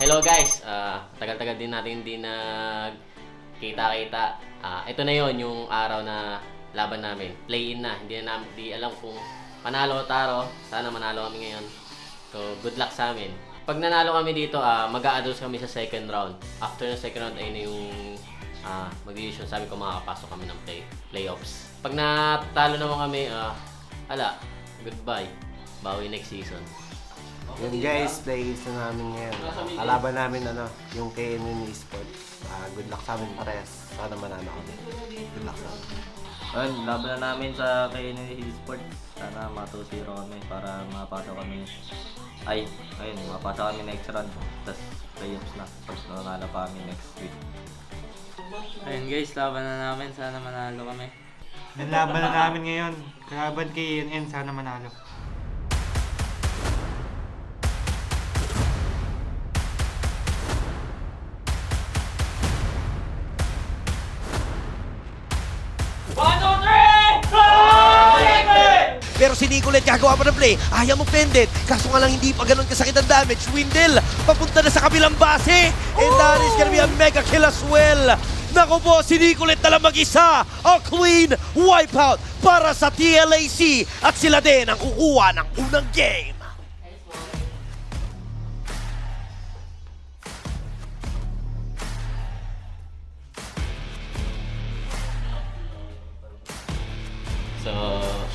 Hello guys, tagal-tagal din natin hindi nagkita-kita. Ito na yon yung araw na laban namin. Play-in na, hindi alam kung panalo o taro. Sana manalo kami ngayon. So, good luck sa amin. Pag nanalo kami dito, mag-a-advance kami sa second round. After ng second round, ayun na yung mag-decision. Sabi ko makakapasok kami ng playoffs. Pag natalo naman kami, goodbye. Bawi next season. Yun guys, play-ins na namin ngayon. Kalaban namin yung KNN Esports. Good luck sa amin parehas. Sana manalo kami. Good luck sa amin. Ayun, laban na namin sa KNN Esports. Sana ma-2-0 kami para mapasok kami. Mapasok kami next round. Tapos playoffs na. Tapos nanalo pa kami next week. Ayun guys, laban na namin. Sana manalo kami. Nalaban na namin ngayon. Kalaban kay KNN, sana manalo. Pero si Nicolette gagawa pa ng play. Ayaw mo pendant. Kaso nga lang hindi pa ganun kasakit ang damage. Windel, papunta na sa kabilang base. And that is gonna be a mega kill as well. Naku po, si Nicolette na lang mag-isa. A clean wipeout para sa TLAC. At sila din ang kukuha ng unang game. So,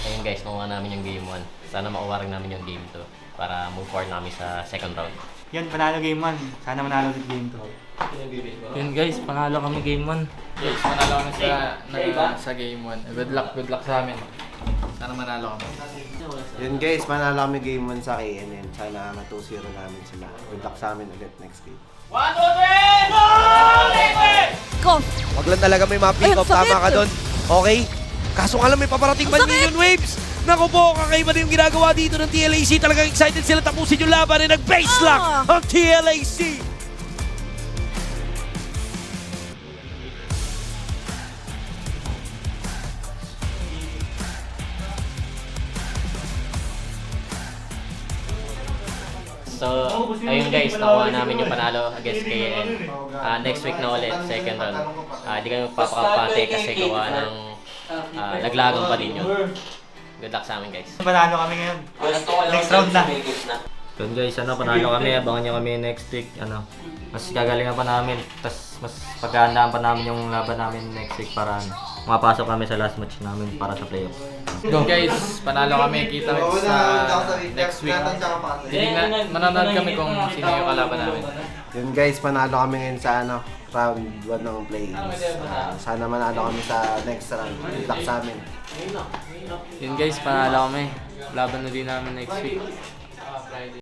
ayun guys, nakuha namin yung game 1. Sana makuha rin namin yung game 2 para move forward namin sa second round. Yun, panalo game 1. Sana manalo ulit game 2. Yun guys, panalo kami game 1. Yes, manalo kami sa game 1. Good luck sa amin. Sana manalo kami. Yun guys, manalo kami game 1 sa KNN. Sana ma-2-0 namin sila. Good luck sa amin ulit next game. Wag lang talaga may mga pick up. Tama ka doon. Okay? Kaso nga lang may paparating man Minion Waves. Naku po, kakaiba din yung ginagawa dito ng TLAC. Talagang excited sila tapusin yung laban and nag-base lock ang TLAC. So, ayun guys, nakuha namin yung panalo against KN. Next week na ulit, second round. Hindi kami magpapakapate kasi gawa ng naglagang pa din yun. Good luck sa amin guys. Panalo kami ngayon. Next round na. Yun guys, panalo kami. Abangan nyo kami next week. Mas gagalingan pa namin. Tapos mas paghahandaan pa namin yung laban namin next week para mapasok kami sa last match namin para sa playoffs. Guys, panalo kami. Kita sa next week. Manonood kami kung sino yung kalaban namin. Yun guys, panalo kami ngayon sa round 1 ng play-ins. Sana manalo kami sa next round. Good luck sa amin. Yun guys, panalo kami. Laban na din namin next week.